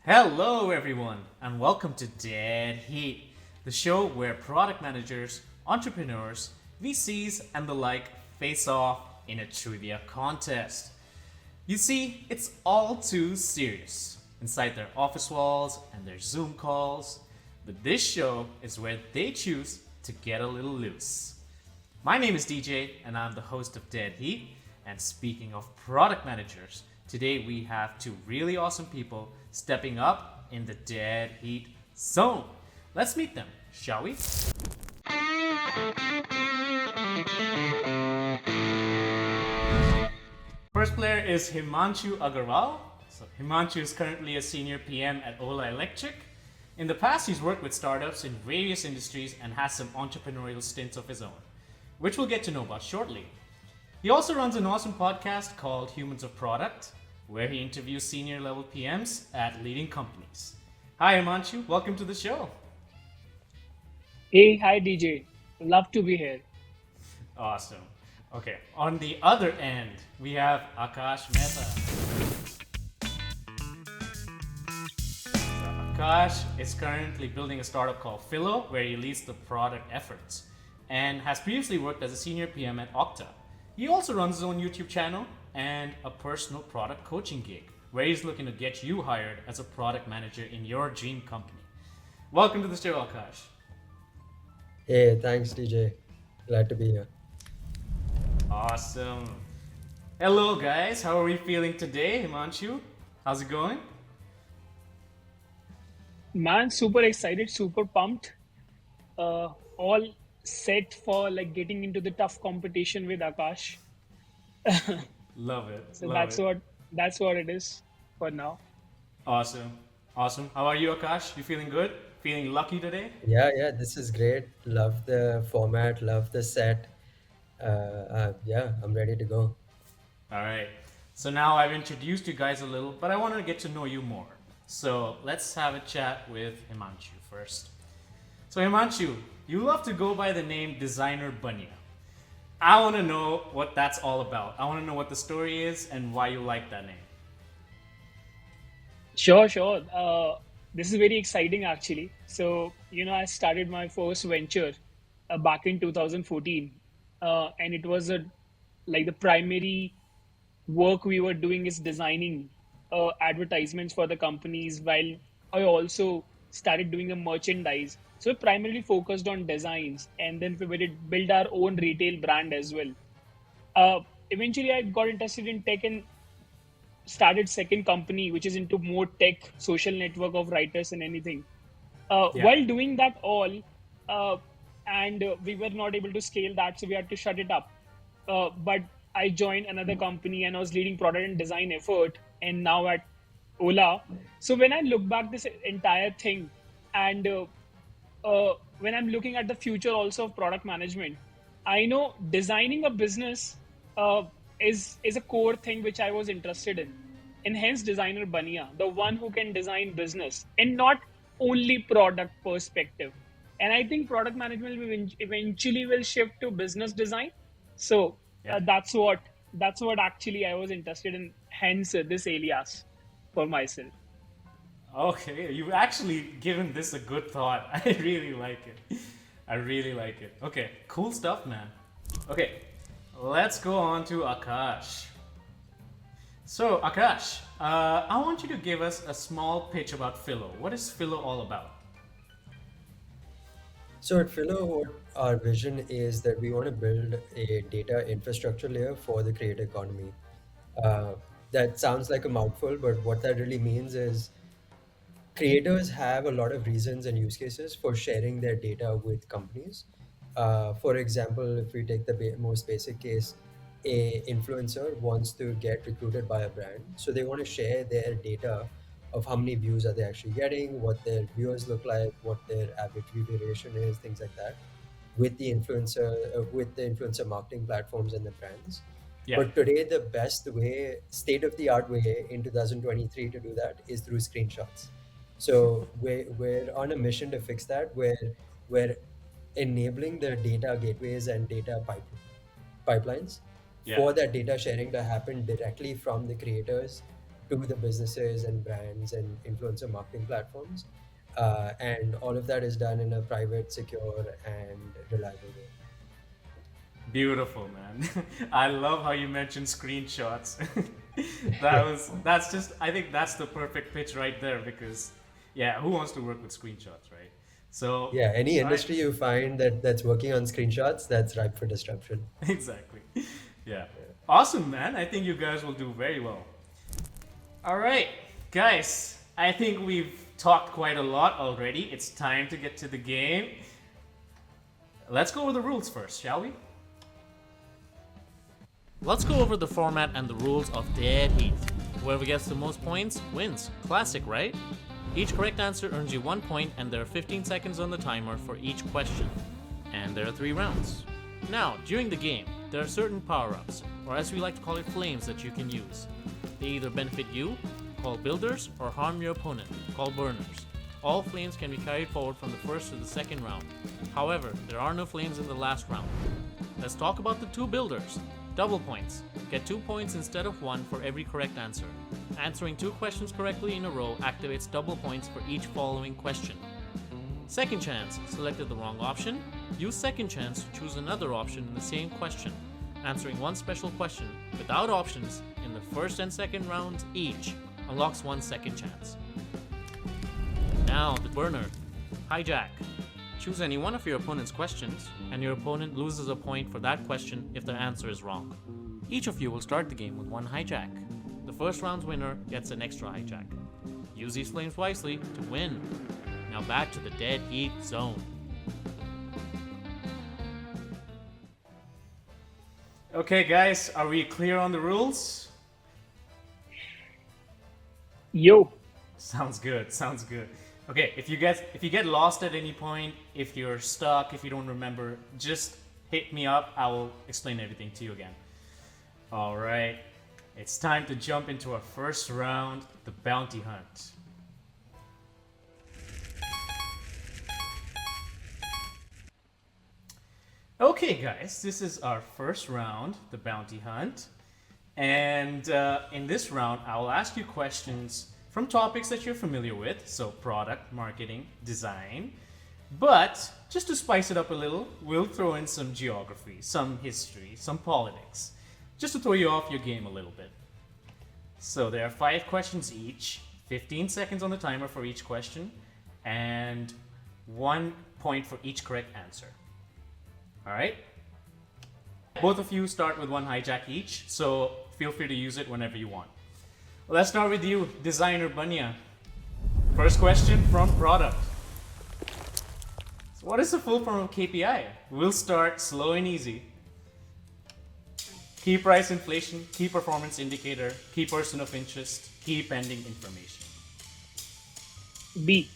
Hello, everyone, and welcome to Dead Heat, the show where product managers, entrepreneurs, VCs, and the like face off in a trivia contest. You see, it's all too serious inside their office walls and their Zoom calls, but this show is where they choose to get a little loose. My name is DJ, and I'm the host of Dead Heat. And speaking of product managers, today we have two really awesome people stepping up in the Dead Heat zone. Let's meet them, shall we? First player is Himanshu Agarwal. So Himanshu is currently a senior PM at Ola Electric. In the past, he's worked with startups in various industries and has some entrepreneurial stints of his own, which we'll get to know about shortly. He also runs an awesome podcast called Humans of Product, where he interviews senior level PMs at leading companies. Hi, Himanshu. Welcome to the show. Hey, hi DJ. Love to be here. Awesome. Okay, on the other end, we have Aakash Mehta. Aakash is currently building a startup called Philo, where he leads the product efforts, and has previously worked as a senior PM at Okta. He also runs his own YouTube channel and a personal product coaching gig, where he's looking to get you hired as a product manager in your dream company. Welcome to the show, Aakash. Hey, thanks, DJ. Glad to be here. Awesome. Hello, guys. How are we feeling today, Himanshu? How's it going? Man, super excited, super pumped. All set for like getting into the tough competition with Aakash. Love it. So Love that's it. what it is for now. Awesome. Awesome. How are you, Akash? You feeling good? Feeling lucky today? Yeah, this is great. Love the format, love the set. Yeah, I'm ready to go. All right. So now I've introduced you guys a little, but I want to get to know you more. So let's have a chat with Himanshu first. So, Himanshu, you love to go by the name Designer Bunya. I want to know what that's all about. I want to know what the story is and why you like that name. Sure, sure. This is very exciting actually. So, I started my first venture back in 2014, and it was like the primary work we were doing is designing advertisements for the companies while I also started doing a merchandise. So we primarily focused on designs and then we did build our own retail brand as well. Eventually, I got interested in tech and started second company which is into more tech social network of writers and anything. Yeah. While doing that all, uh, and we were not able to scale that, so we had to shut it up. But I joined another company and I was leading product and design effort, and now at Ola. So when I look back this entire thing, and when I'm looking at the future also of product management, I know designing a business uh, is a core thing which I was interested in, and hence designer Bania, the one who can design business and not only product perspective. And I think product management will eventually will shift to business design. So Yeah. that's what actually I was interested in. Hence this alias for myself. Okay, you've actually given this a good thought. I really like it. I really like it. Okay, cool stuff, man. Okay, let's go on to Akash. So, Akash, I want you to give us a small pitch about Philo. What is Philo all about? So at Philo, what our vision is that we want to build a data infrastructure layer for the creator economy. Uh, that sounds like a mouthful, but what that really means is creators have a lot of reasons and use cases for sharing their data with companies. For example, if we take the most basic case, a influencer wants to get recruited by a brand, so they want to share their data of how many views are they actually getting, what their viewers look like, what their average view duration is, things like that, with the influencer marketing platforms and the brands. Yeah. But today, the best way, state of the art way in 2023 to do that is through screenshots. So we're on a mission to fix that, where we're enabling the data gateways and data pipelines Yeah. for that data sharing to happen directly from the creators to the businesses and brands and influencer marketing platforms. And all of that is done in a private, secure, and reliable way. Beautiful, man. I love how you mentioned screenshots. That's just, I think that's the perfect pitch right there because, yeah, who wants to work with screenshots, right? So, Yeah, any all right, industry you find that's working on screenshots, that's ripe for disruption. exactly. Yeah. Awesome, man. I think you guys will do very well. All right, guys, I think we've talked quite a lot already. It's time to get to the game. Let's go over the rules first, shall we? Let's go over the format and the rules of Dead Heat. Whoever gets the most points wins. Classic, right? Each correct answer earns you 1 point, and there are 15 seconds on the timer for each question. And there are 3 rounds. Now, during the game, there are certain power-ups, or as we like to call it, flames that you can use. They either benefit you, called builders, or harm your opponent, called burners. All flames can be carried forward from the first to the second round. However, there are no flames in the last round. Let's talk about the 2 builders. Double points. Get 2 points instead of 1 for every correct answer. Answering 2 questions correctly in a row activates double points for each following question. Second chance. Selected the wrong option? Use second chance to choose another option in the same question. Answering one special question without options in the first and second rounds each unlocks 1 second chance. Now, the burner. Hijack. Choose any one of your opponent's questions, and your opponent loses a point for that question if their answer is wrong. Each of you will start the game with 1 hijack. The first round's winner gets an extra hijack. Use these flames wisely to win. Now back to the Dead Heat zone. Okay, guys, are we clear on the rules? Yo. Sounds good. Sounds good. Okay, if you get lost at any point, if you're stuck, if you don't remember, just hit me up. I will explain everything to you again. All right, it's time to jump into our first round, the bounty hunt. Okay, guys, this is our first round, the bounty hunt. And in this round, I will ask you questions from topics that you're familiar with, so product, marketing, design. But just to spice it up a little, we'll throw in some geography, some history, some politics, just to throw you off your game a little bit. So there are 5 questions each, 15 seconds on the timer for each question, and 1 point for each correct answer. All right? Both of you start with 1 hijack each, so feel free to use it whenever you want. Let's start with you, Designer Banya. First question from product. So what is the full form of KPI? We'll start slow and easy. Key price inflation, key performance indicator, key person of interest, key pending information. B.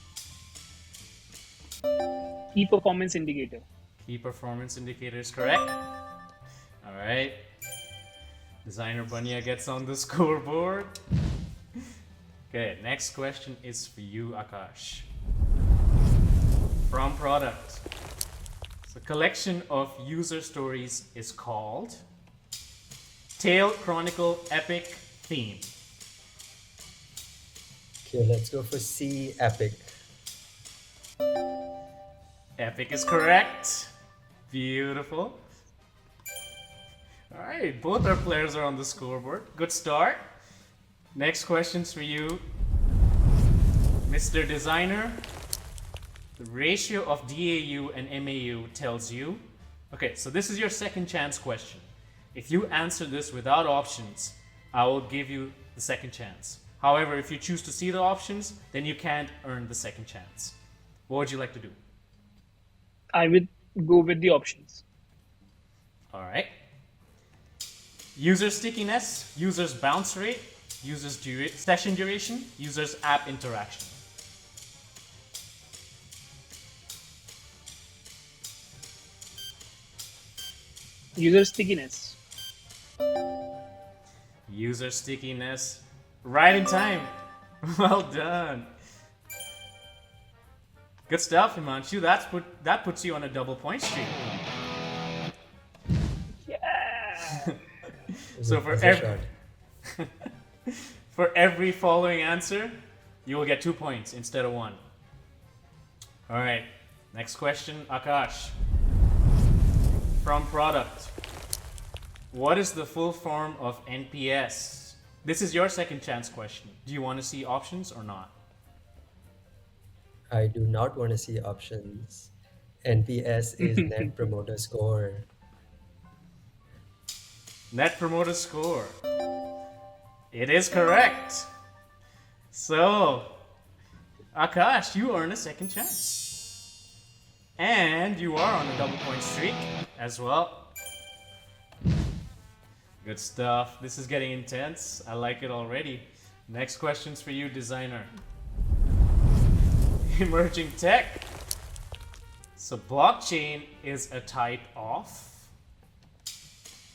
Key performance indicator. Key performance indicator is correct. All right. Designer Banya gets on the scoreboard. Okay, next question is for you, Aakash. From product. The collection of user stories is called Tale, Chronicle, Epic, Theme. Okay, let's go for C, epic. Epic is correct. Beautiful. All right, both our players are on the scoreboard. Good start. Next question's for you, Mr. Designer. The ratio of DAU and MAU tells you. Okay, so this is your second chance question. If you answer this without options, I will give you the second chance. However, if you choose to see the options, then you can't earn the second chance. What would you like to do? I would go with the options. All right. User stickiness, user's bounce rate, user's session duration, user's app interaction. User stickiness. User stickiness. Right in time. Well done. Good stuff, Himanshu. That puts you on a double point streak. Yeah. So for That's a shot. For every following answer, you will get 2 points instead of 1. All right. Next question, Aakash. From product. What is the full form of NPS? This is your second chance question. Do you want to see options or not? I do not want to see options. NPS is Net Promoter Score. Net Promoter Score. It is correct. So, Aakash, you earn a second chance. And you are on a double point streak as well. Good stuff. This is getting intense. I like it already. Next question's for you, designer. Emerging tech. So blockchain is a type of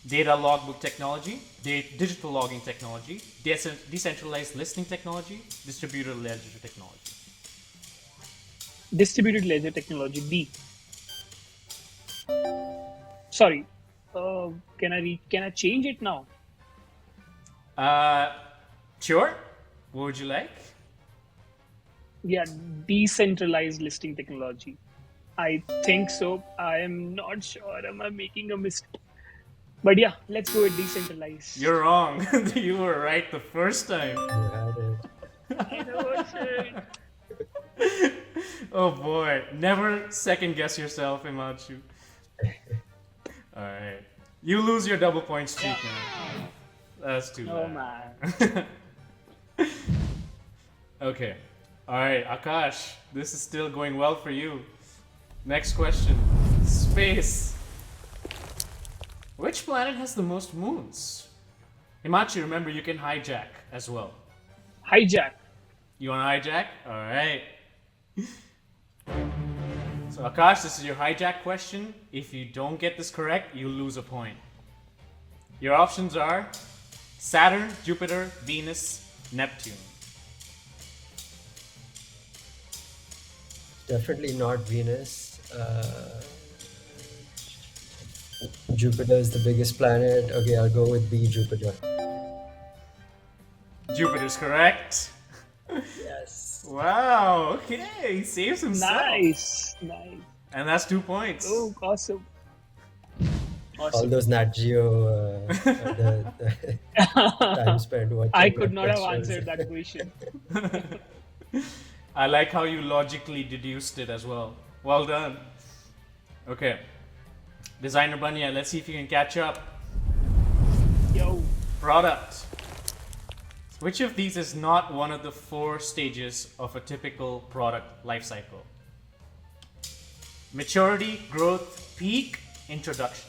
data logbook technology, digital logging technology, decentralized listening technology, distributed ledger technology. Distributed ledger technology, D. Sorry. Can I change it now? Sure. What would you like? Yeah, decentralized listing technology. I think so. I am not sure. Am I making a mistake? But yeah, let's go with decentralized. You're wrong. You were right the first time. You had it. I know, shit. Oh boy. Never second guess yourself, Himanshu. Alright. You lose your double point streak, man. That's too Oh bad. man. Okay. Alright, Aakash. This is still going well for you. Next question. Space. Which planet has the most moons? Himanshu, remember you can hijack as well. Hijack. You want to hijack? Alright. So Aakash, this is your hijack question. If you don't get this correct, you lose a point. Your options are Saturn, Jupiter, Venus, Neptune. Definitely not Venus. Jupiter is the biggest planet. Okay, I'll go with B, Jupiter. Jupiter's correct. Yes. Wow, okay, he saves himself. Nice. And that's 2 points. Oh, awesome. All those Nat Geo the time spent watching. I could not have questions. answered that question. I like how you logically deduced it as well. Well done. Okay. Designer Banya, let's see if you can catch up. Yo. Product. Which of these is not one of the 4 stages of a typical product lifecycle? Maturity, growth, peak, introduction.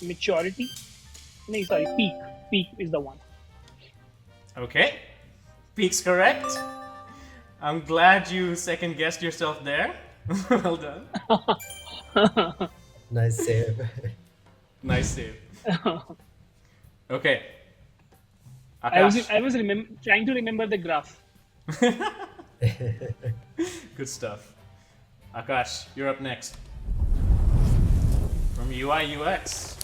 Maturity? No, sorry, peak. Peak is the one. Okay. Peak's correct. I'm glad you second guessed yourself there. Well done. Nice save. Nice save. Okay. I was Aakash. trying to remember the graph. Good stuff. Aakash, you're up next. From UI UX.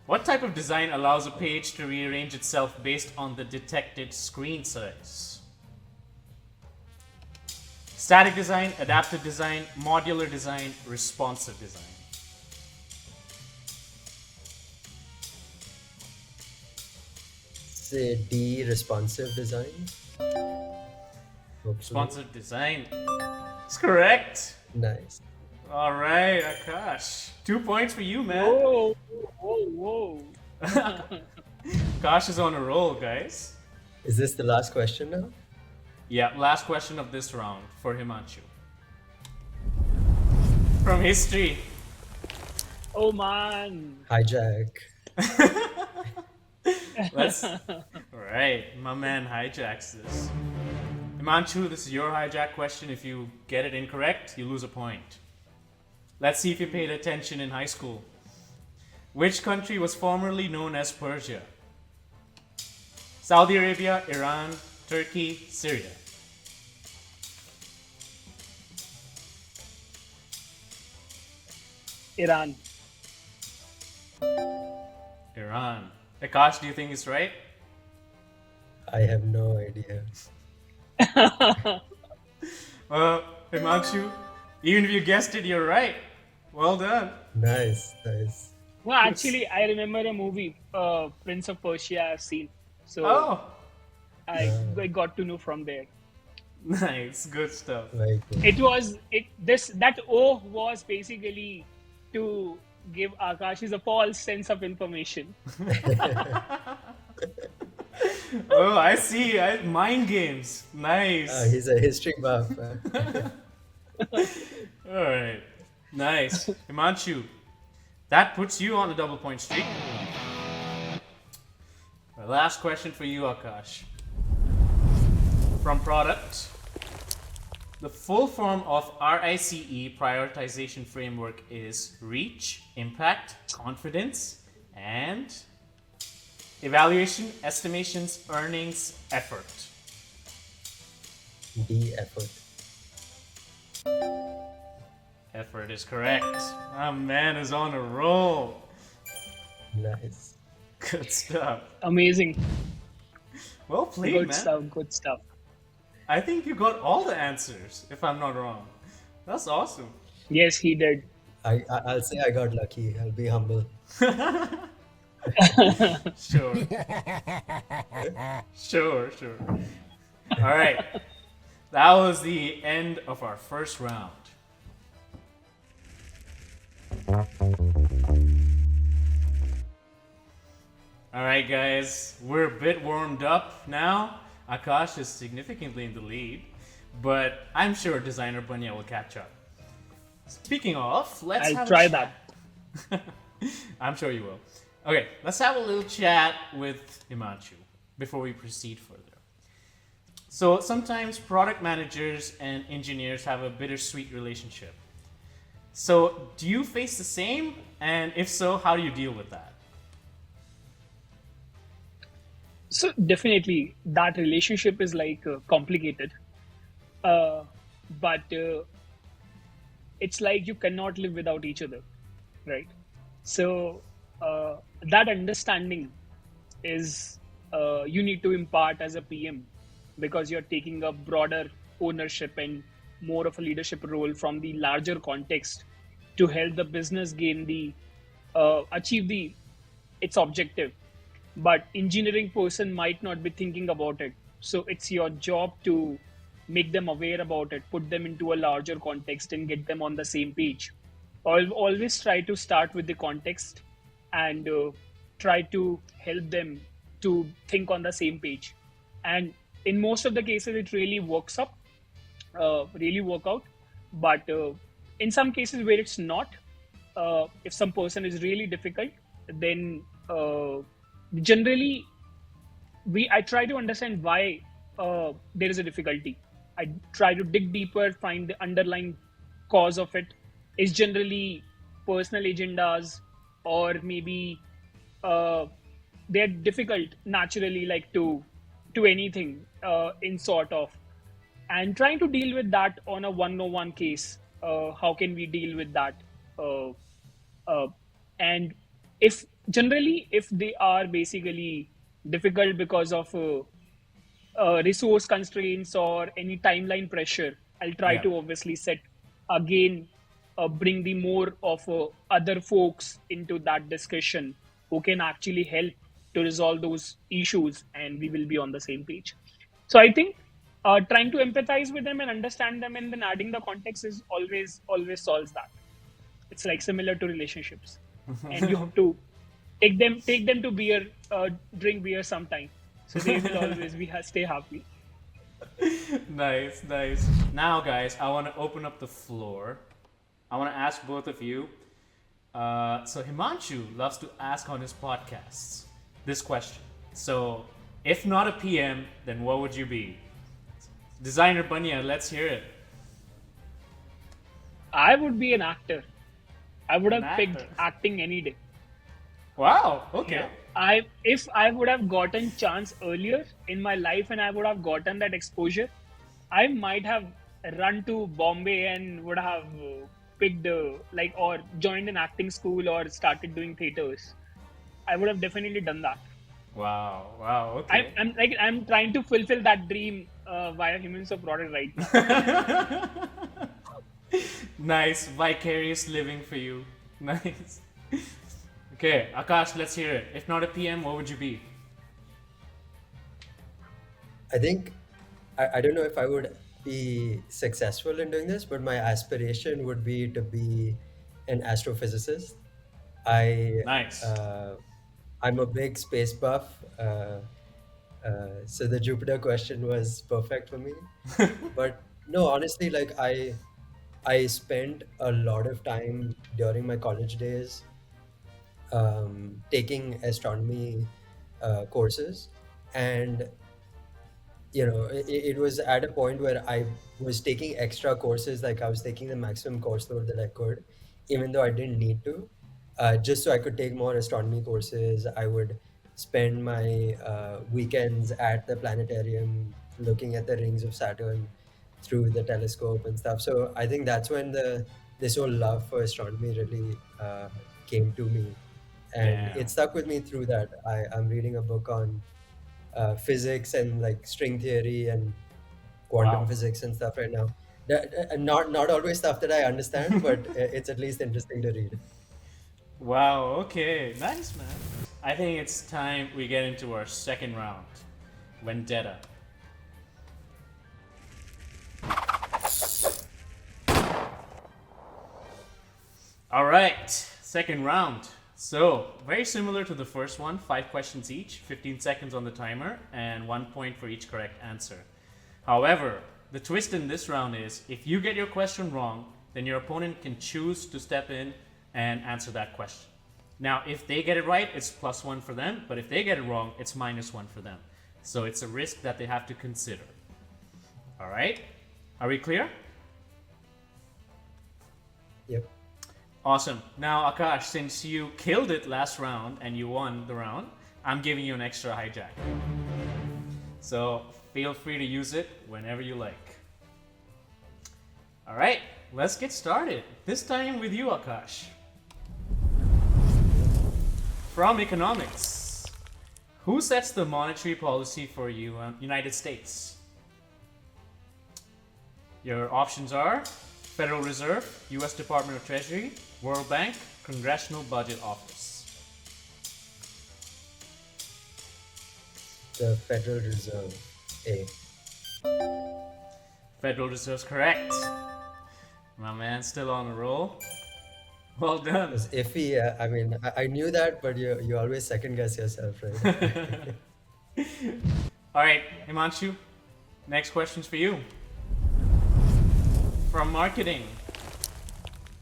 What type of design allows a page to rearrange itself based on the detected screen size? Static design, adaptive design, modular design, responsive design. Say D, responsive design. Hopefully. Responsive design. It's correct. Nice. All right, Aakash. 2 points for you, man. Whoa. Akash is on a roll, guys. Is this the last question now? Yeah, last question of this round for Himanshu. From history. Oh man. Hijack. Let's. Alright, my man hijacks this. Himanshu, this is your hijack question. If you get it incorrect, you lose a point. Let's see if you paid attention in high school. Which country was formerly known as Persia? Saudi Arabia, Iran, Turkey, Syria. Iran. Iran. Aakash, do you think it's right? I have no idea. Well, Himanshu, even if you guessed it, you're right. Well done. Nice, nice. No, actually, I remember a movie, Prince of Persia, I've seen. So Oh, I got to know from there. nice. Good stuff. Very cool. It was that O was basically to give Akash's a false sense of information. Oh, I see. Mind games. Nice. He's a history buff. All right. Nice. Himanshu, that puts you on the double point streak. My last question for you, Aakash. From product, the full form of RICE prioritization framework is reach, impact, confidence, and evaluation, estimations, earnings, effort. D effort. Effort is correct. My man is on a roll. Nice. Good stuff. Amazing. Well played, Good man. stuff. Good stuff. I think you got all the answers, if I'm not wrong. That's awesome. Yes, he did. I'll say I got lucky. I'll be humble. Sure. Sure. All right. That was the end of our first round. All right, guys. We're a bit warmed up now. Aakash is significantly in the lead, but I'm sure Designer Bunya will catch up. Speaking of, let's I'll have try a chat. I'm sure you will. Okay, let's have a little chat with Himanshu before we proceed further. So sometimes product managers and engineers have a bittersweet relationship. So do you face the same? And if so, how do you deal with that? So definitely that relationship is like complicated, but it's like you cannot live without each other, right? So that understanding is you need to impart as a PM, because you're taking a broader ownership and more of a leadership role from the larger context to help the business gain the achieve the its objective. But engineering person might not be thinking about it, so it's your job to make them aware about it, put them into a larger context and get them on the same page. I'll always try to start with the context and try to help them to think on the same page. And in most of the cases it really works up, really work out. But in some cases where it's not, if some person is really difficult, then generally I try to understand why there is a difficulty. I try to dig deeper, find the underlying cause of it. Is generally personal agendas, or maybe they're difficult naturally, like to anything in sort of, and trying to deal with that on a one-on-one case. How can we deal with that? And if generally if they are basically difficult because of resource constraints or any timeline pressure, I'll try Yeah. to obviously set again, bring the more of other folks into that discussion who can actually help to resolve those issues, and we will be on the same page. So I think trying to empathize with them and understand them and then adding the context is always solves that. It's like similar to relationships, and you have to take them to beer, drink beer sometime, so they will always be stay happy. Nice. Now, guys, I want to open up the floor. I want to ask both of you. So Himanshu loves to ask on his podcasts this question. So, if not a PM, then what would you be? Designer Bunya, let's hear it. I would be an actor. I would An have picked actor. acting any day. Wow. Okay. If I would have gotten chance earlier in my life and I would have gotten that exposure, I might have run to Bombay and would have picked or joined an acting school or started doing theaters, I would have definitely done that. Wow. Wow. Okay. I'm trying to fulfill that dream via Himanshu product right now. Nice. Vicarious living for you. Nice. Okay, Akash, let's hear it. If not a PM, what would you be? I think I don't know if I would be successful in doing this, but my aspiration would be to be an astrophysicist. I Nice. I'm a big space buff, so the Jupiter question was perfect for me. But no, honestly, like I spent a lot of time during my college days taking astronomy courses, and it was at a point where I was taking extra courses, like I was taking the maximum course load that I could, even though I didn't need to, just so I could take more astronomy courses. I would spend my weekends at the planetarium looking at the rings of Saturn through the telescope and stuff. So I think that's when this whole love for astronomy really came to me, and Damn. it stuck with me through that. I'm reading a book on physics and like string theory and quantum Wow. physics and stuff right now. Not always stuff that I understand, but it's at least interesting to read. Wow, okay. Nice, man. I think it's time we get into our second round. Vendetta. Alright, second round. So, very similar to the first one, 5 questions each, 15 seconds on the timer, and 1 point for each correct answer. However, the twist in this round is if you get your question wrong, then your opponent can choose to step in and answer that question. Now, if they get it right, it's +1 for them, but if they get it wrong, it's -1 for them. So it's a risk that they have to consider. Alright? Are we clear? Yep. Awesome. Now, Akash, since you killed it last round and you won the round, I'm giving you an extra hijack. So feel free to use it whenever you like. All right, let's get started. This time with you, Akash. From economics, who sets the monetary policy for United States? Your options are Federal Reserve, U.S. Department of Treasury, World Bank, Congressional Budget Office. The Federal Reserve. A. Federal Reserve's correct. My man, still on a roll. Well done. It was iffy. I mean, I knew that, but you always second guess yourself, right? All right, Himanshu, next question's for you. From marketing,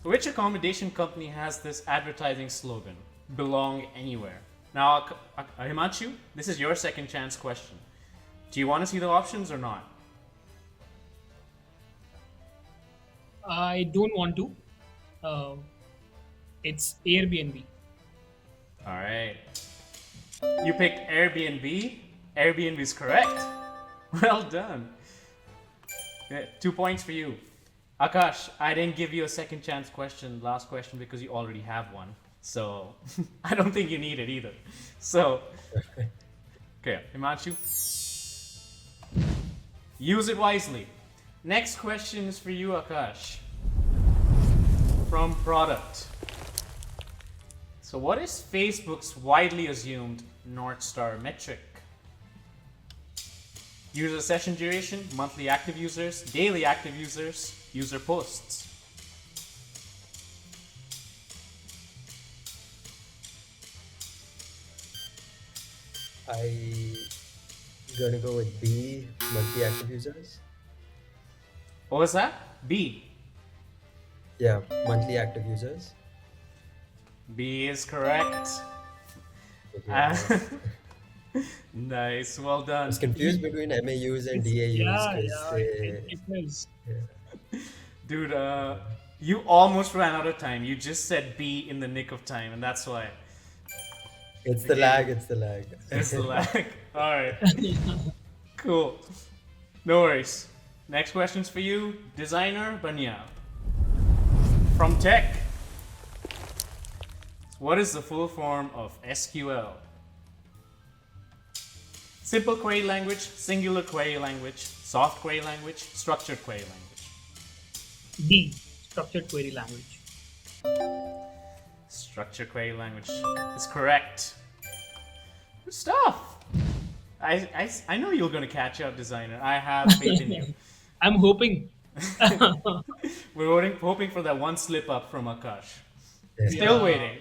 which accommodation company has this advertising slogan, belong anywhere? Now, Himanshu, this is your second chance question. Do you want to see the options or not? I don't want to. It's Airbnb. All right. You picked Airbnb. Airbnb is correct. Well done. Yeah, 2 points for you. Akash, I didn't give you a second chance question, last question, because you already have one. So I don't think you need it either. So, okay, Himanshu, use it wisely. Next question is for you, Akash. From product. So, what is Facebook's widely assumed North Star metric? User session duration, monthly active users, daily active users, user posts. I'm gonna go with B, monthly active users. What was that? B. Yeah, monthly active users. B is correct. Okay, Uh, nice. nice, well I done. was confused between MAUs and DAUs Yeah, because yeah, it is. Dude, you almost ran out of time. You just said B in the nick of time, and that's why. it's the Okay. lag. It's the lag. It's the lag. Alright, cool. No worries. Next question's for you, designer Banya. From tech, what is the full form of SQL? Simple query language, singular query language, soft query language, structured query language. D. Structured query language. Structured query language is correct. Good stuff. I know you're gonna catch up, designer. I have faith in you. I'm hoping. We're hoping for that one slip up from Aakash. Yeah. Still Yeah. waiting.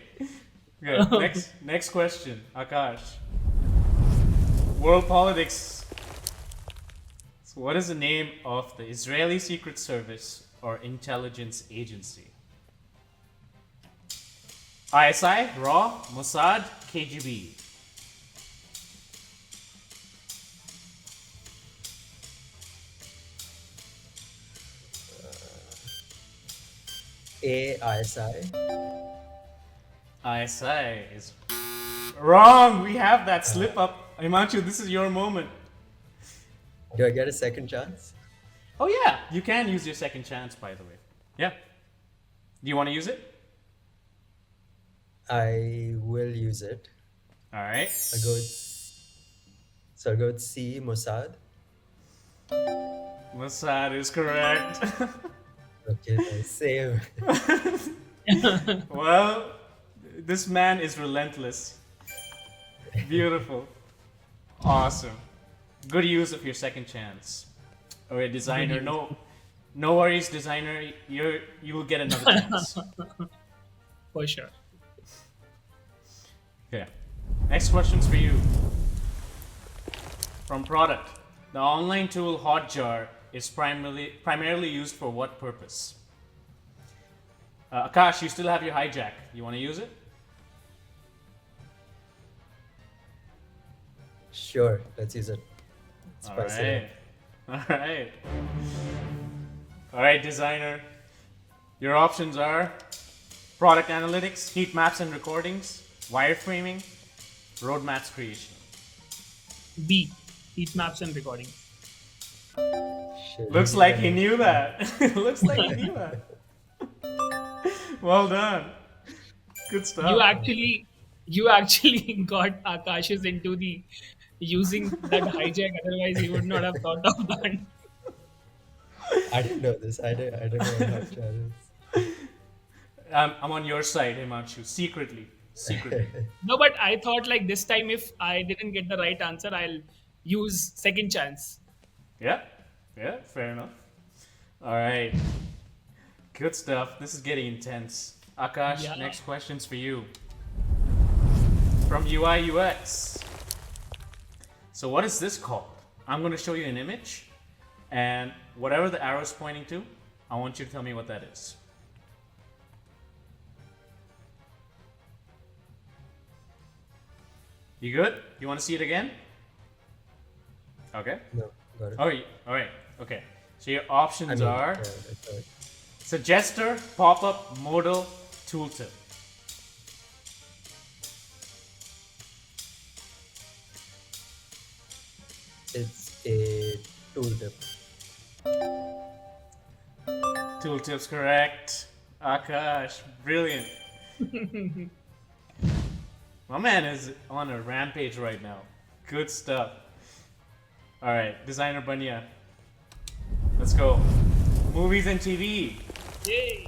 Good. Next question, Aakash. World politics. So what is the name of the Israeli Secret Service or intelligence agency? ISI, RAW, Mossad, KGB. AISI. ISI is wrong. We have that slip up. Himanshu, this is your moment. Do I get a second chance? Oh yeah, you can use your second chance, by the way. Yeah. Do you want to use it? I will use it. All right. I'll go with C, Mossad. Mossad is correct. Okay, nice. Same. Well, this man is relentless. Beautiful. Awesome. Good use of your second chance. All right, designer. No worries, designer. You will get another chance. For sure. Okay. Next question's for you. From product. The online tool Hotjar is primarily used for what purpose? Aakash, you still have your hijack. You want to use it? Sure, let's use it. All Spice it right. All right. All right, designer. Your options are product analytics, heat maps and recordings, wireframing, roadmaps creation. B. Heat maps and recording. up. Shit, Looks like he knew that. Looks like he knew that. Well done. Good stuff. You actually got Akash's into the using that hijack. Otherwise, he would not have thought of that. I didn't know this. I don't know how to I'm on your side, Himanshu. Secretly. No, but I thought like this time, if I didn't get the right answer, I'll use second chance. Yeah. Yeah, fair enough. All right. Good stuff. This is getting intense. Aakash, Yeah. next question's for you. From UI UX. So what is this called? I'm going to show you an image, and whatever the arrow's pointing to, I want you to tell me what that is. You good? You want to see it again? Okay. No, got it. All right. Okay. So your options are yeah, that's right. suggester, pop-up, modal, tooltip. It's a tooltip. Tooltip's correct. Aakash, brilliant. My man is on a rampage right now. Good stuff. All right, designer Banya. Let's go. Movies and TV. Yay!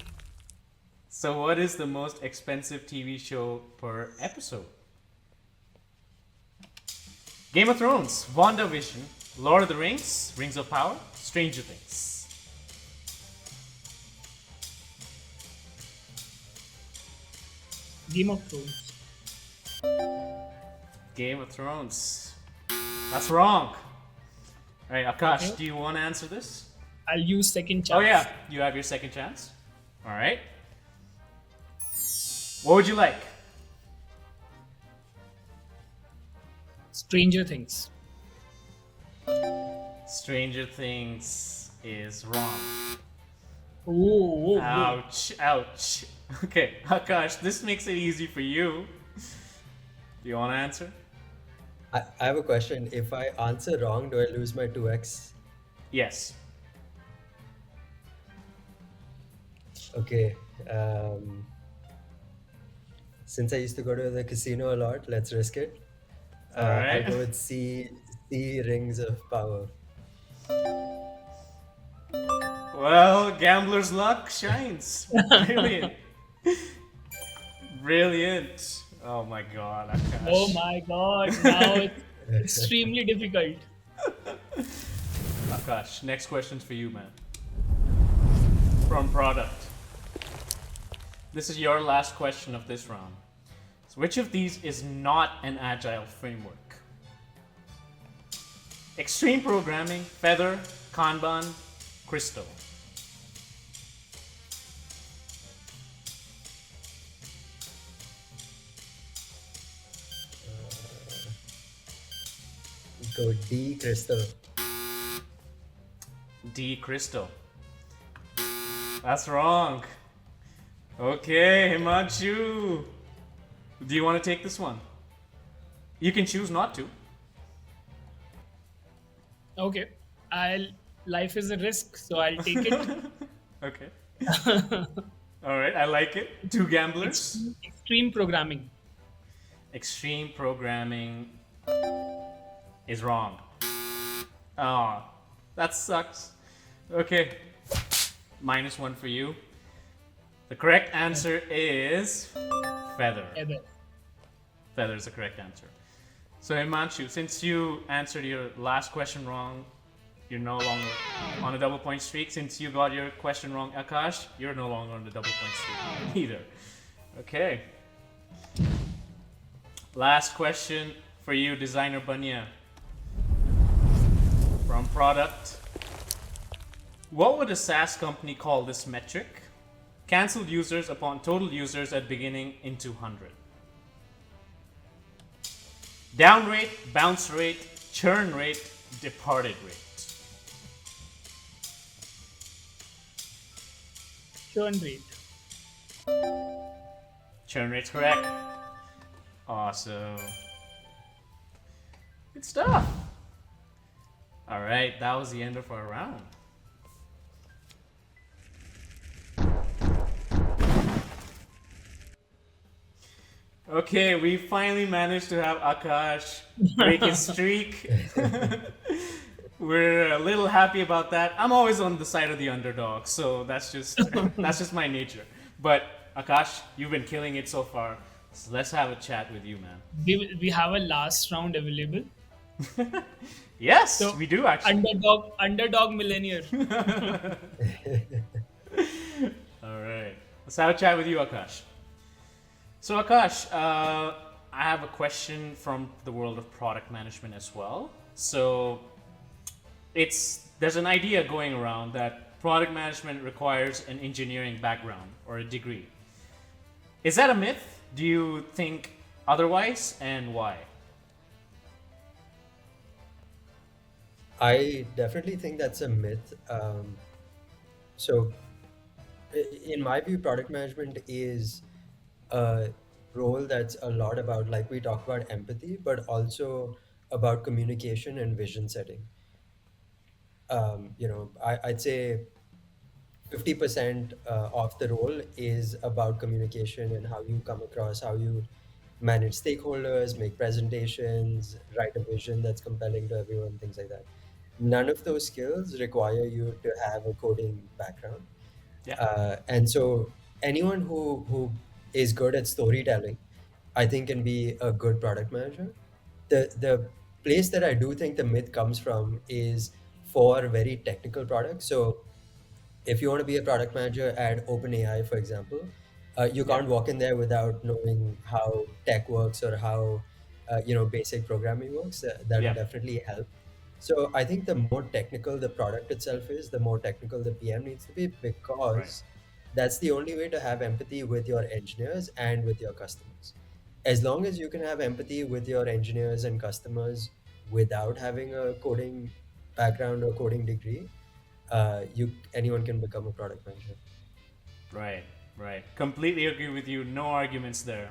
So what is the most expensive TV show per episode? Game of Thrones, WandaVision, Lord of the Rings, Rings of Power, Stranger Things. Game of Thrones. Game of Thrones. That's wrong. All right, Aakash, Okay. do you want to answer this? I'll use second chance. Oh yeah, you have your second chance. All right. What would you like? Stranger Things. Stranger Things is wrong. Oh, Ouch, ouch. Okay, Aakash, this makes it easy for you. Do you want to answer? I have a question. If I answer wrong, do I lose my 2x? Yes. Okay. Um, since I used to go to the casino a lot, let's risk it. All I'll right. go with C rings of power. Well, gambler's luck shines. Brilliant. Brilliant. Oh my god, Oh Akash. my god, now it's extremely difficult. Akash, next question's for you, man. From product. This is your last question of this round. So which of these is not an agile framework? Extreme programming, Feather, Kanban, Crystal. Go D crystal. D, Crystal. That's wrong. Okay, Himanshu. Do you want to take this one? You can choose not to. Okay, I'll. Life is a risk, so I'll take it. Okay. All right, I like it. Two gamblers. Extreme programming. Extreme programming is wrong. Oh, that sucks. Okay. -1 for you. The correct answer is Feather. Either. Feather is the correct answer. So Himanshu, since you answered your last question wrong, you're no longer on a double point streak. Since you got your question wrong, Aakash, you're no longer on the double point streak either. Okay. Last question for you, Designer Banya. From product. What would a SaaS company call this metric? Cancelled users upon total users at beginning into 100. Down rate, bounce rate, churn rate, departed rate. Churn rate. Churn rate's correct. Awesome. Good stuff. All right, that was the end of our round. Okay, we finally managed to have Aakash break his streak. We're a little happy about that. I'm always on the side of the underdog, so that's just that's just my nature. But Aakash, you've been killing it so far. So let's have a chat with you, man. We have a last round available. Yes, So we do actually. underdog millennial. All right, let's have a chat with you, Aakash. So Aakash, I have a question from the world of product management as well. So there's an idea going around that product management requires an engineering background or a degree. Is that a myth? Do you think otherwise, and why? I definitely think that's a myth. So, in my view, product management is a role that's a lot about, like we talked about, empathy, but also about communication and vision setting. I'd say 50% of the role is about communication and how you come across, how you manage stakeholders, make presentations, write a vision that's compelling to everyone, things like that. None of those skills require you to have a coding background. Yeah. And so anyone who is good at storytelling, I think can be a good product manager. The place that I do think the myth comes from is for very technical products. So if you want to be a product manager at OpenAI, for example, you Yeah. can't walk in there without knowing how tech works or how basic programming works. That'll Yeah. definitely help. So I think the more technical the product itself is, the more technical the PM needs to be, Right. because that's the only way to have empathy with your engineers and with your customers. As long as you can have empathy with your engineers and customers without having a coding background or coding degree, you anyone can become a product manager. Right. Right. Completely agree with you. No arguments there.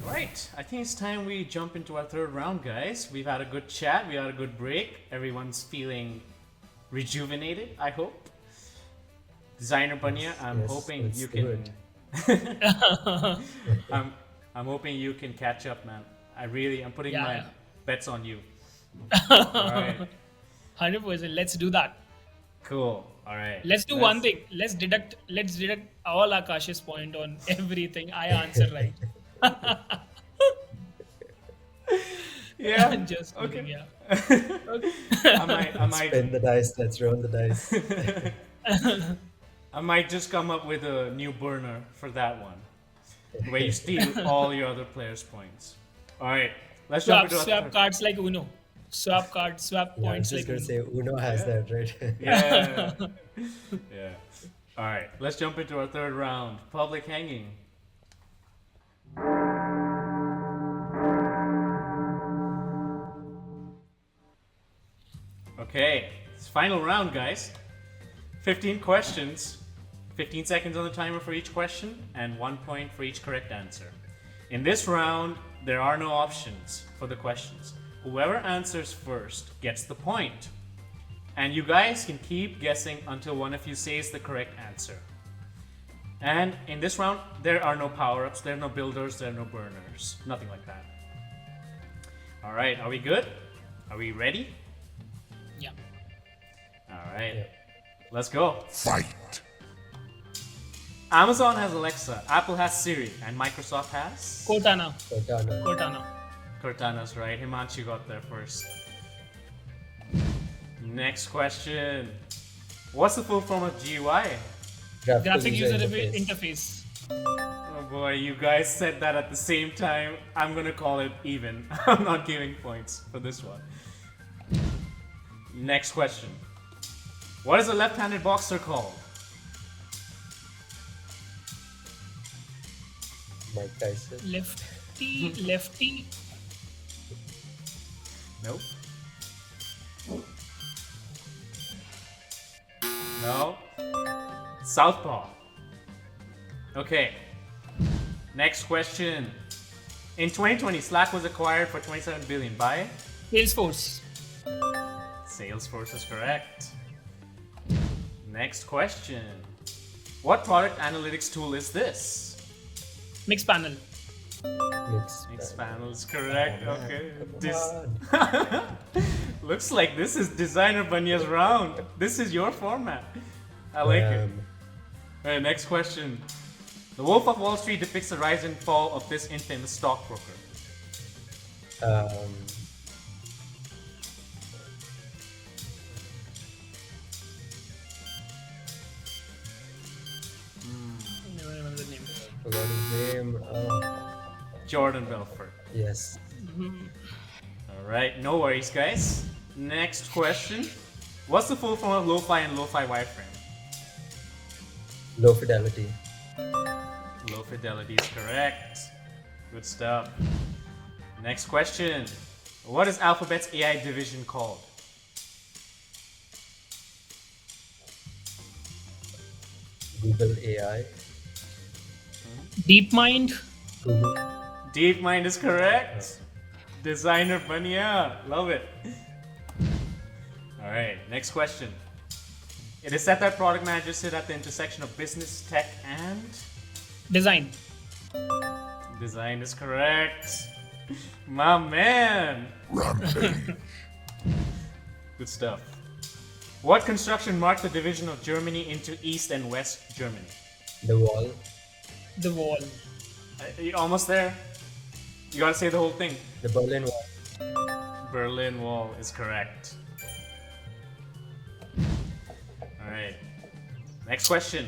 Right. I think it's time we jump into our third round, guys. We've had a good chat. We had a good break. Everyone's feeling rejuvenated, I hope. Designer Banya, I'm Yes, hoping let's you do can. I'm hoping you can catch up, man. I'm putting my Yeah, bets on you. All right, 100%. Let's do that. cool. All right, Let's do one thing. Let's deduct all Akash's point on everything I answer right. Yeah. Just Okay. kidding. Yeah. I Let's might, spin the dice. Let's roll the dice. I might just come up with a new burner for that one, where you steal all your other players' points. All right, let's jump into Swap our cards like Uno. Swap Yeah, I was points just like gonna Uno. say Uno has Yeah. that, right? Yeah. Yeah. All right, let's jump into our third round. Public hanging. Okay, it's final round, guys. 15 questions, 15 seconds on the timer for each question, and 1 point for each correct answer. In this round, there are no options for the questions. Whoever answers first gets the point. And you guys can keep guessing until one of you says the correct answer. And in this round, there are no power-ups, there are no builders, there are no burners. Nothing like that. Alright, are we good? Are we ready? Yeah. Alright, Yeah. let's go. Fight! Amazon has Alexa, Apple has Siri, and Microsoft has? Cortana. Cortana. Cortana. Cortana's right. Himanshu got there first. Next question. What's the full form of GUI? Graphic user interface. Oh boy, you guys said that at the same time. I'm gonna call it even. I'm not giving points for this one. Next question. What is a left-handed boxer called? Mike Tyson. Lefty. Nope. No. Southpaw. Okay. Next question. In 2020, Slack was acquired for 27 billion by? Salesforce. Salesforce is correct. Next question. What product analytics tool is this? Mix panel. Mixed panel is correct. Oh, man. Okay. Come on. Looks like this is Designer Banya's round. This is your format. I like it. Alright, next question. The Wolf of Wall Street depicts the rise and fall of this infamous stockbroker. Never remember the name. Forgot his name. Jordan Belfort. Yes. Alright, no worries, guys. Next question. What's the full form of lo-fi and lo-fi wireframe? Low fidelity. Low fidelity is correct. Good stuff. Next question. What is Alphabet's AI division called? Google AI. DeepMind. Google. DeepMind is correct. Designer Banya. Love it. Alright, next question. It is said that product managers sit at the intersection of business, tech, and Design. design is correct. My man. Rampage! Good stuff. What construction marked the division of Germany into East and West Germany? The Wall. The Wall. You almost there? You gotta say the whole thing. The Berlin Wall. Berlin Wall is correct. Alright. Next question.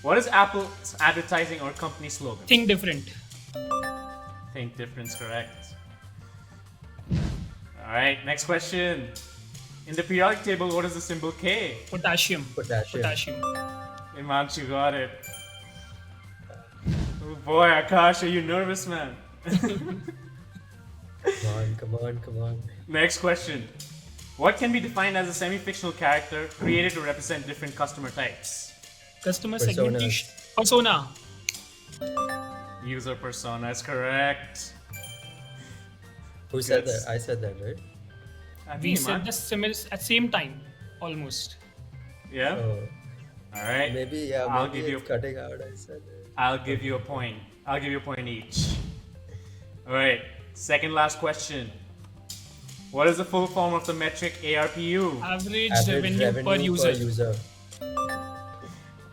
What is Apple's advertising or company slogan? Think different. Think difference, correct. Alright, next question. In the periodic table, what is the symbol K? Potassium. Potassium. Himanshu got it. Oh boy, Aakash, are you nervous, man? Come on. Next question. What can be defined as a semi-fictional character created to represent different customer types? Customer Personas. segmentation. Persona. User persona is correct. Who said Yes. that? I said that, right? I We think said the similar at same time, almost. Yeah. Oh, All right. maybe, yeah, I'll maybe give you. it's cutting out. I said it. I'll give you a Okay. point. I'll give you a point each. All right. Second last question. What is the full form of the metric ARPU? Average Average revenue per revenue per user. user.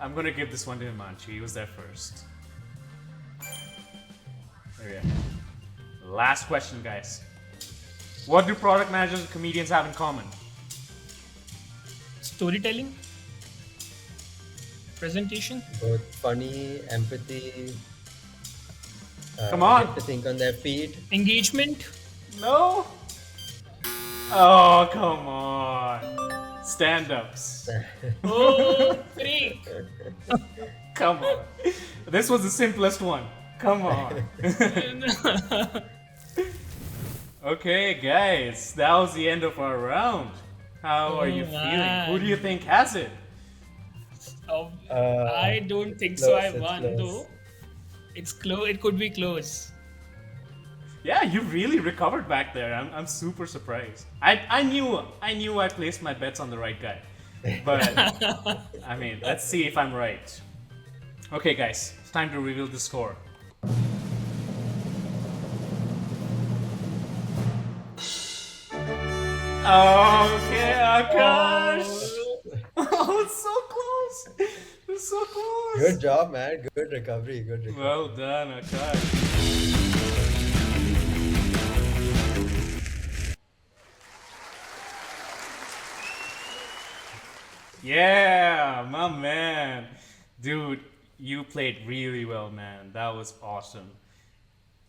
I'm gonna give this one to Himanshu. He was there first. There we go. Last question, guys. What do product managers and comedians have in common? Storytelling, presentation, Both funny, empathy, Come on. get to think on their feet. engagement. No? Oh, come on. Stand ups. Oh, freak! Come on. This was the simplest one. Come on. Okay, guys. That was the end of our round. How are you Oh, feeling? Who do man. you think has it? Oh, Uh, I don't think so. I Close, it's won close. though. It's close. It could be close. Yeah, you really recovered back there. I'm super surprised. I knew I placed my bets on the right guy. But I mean, let's see if I'm right. Okay, guys, it's time to reveal the score. Okay, Aakash. Oh, it's so close. It's so close. Good job, man. Good recovery. Good recovery. Well done, Aakash. Yeah, my man. Dude, you played really well, man. That was awesome.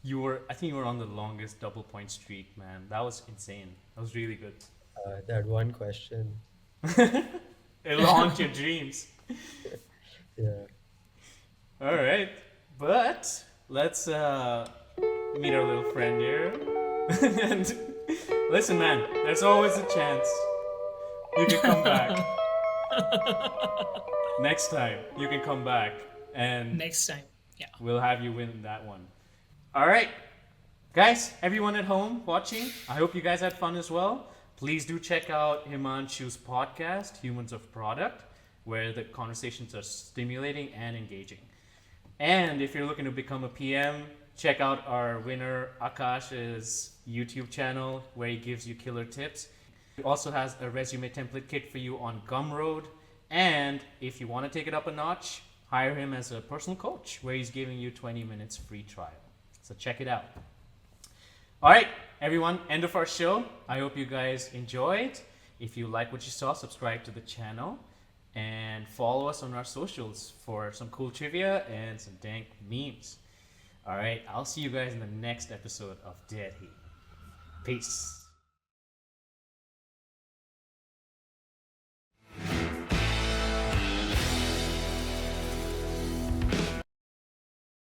I think you were on the longest double point streak, man. That was insane. That was really good. That one question. It'll haunt your dreams. Yeah. All right, but let's meet our little friend here. And listen, man, there's always a chance you can come back. Next time, you can come back, and Next time. Yeah. we'll have you win that one. All right, guys, everyone at home watching, I hope you guys had fun as well. Please do check out Himanshu's podcast, Humans of Product, where the conversations are stimulating and engaging. And if you're looking to become a PM, check out our winner Aakash's YouTube channel, where he gives you killer tips. He also has a resume template kit for you on Gumroad. And if you want to take it up a notch, hire him as a personal coach, where he's giving you 20 minutes free trial. So check it out. All right, everyone, end of our show. I hope you guys enjoyed. If you like what you saw, subscribe to the channel and follow us on our socials for some cool trivia and some dank memes. All right, I'll see you guys in the next episode of Dead Heat. Peace.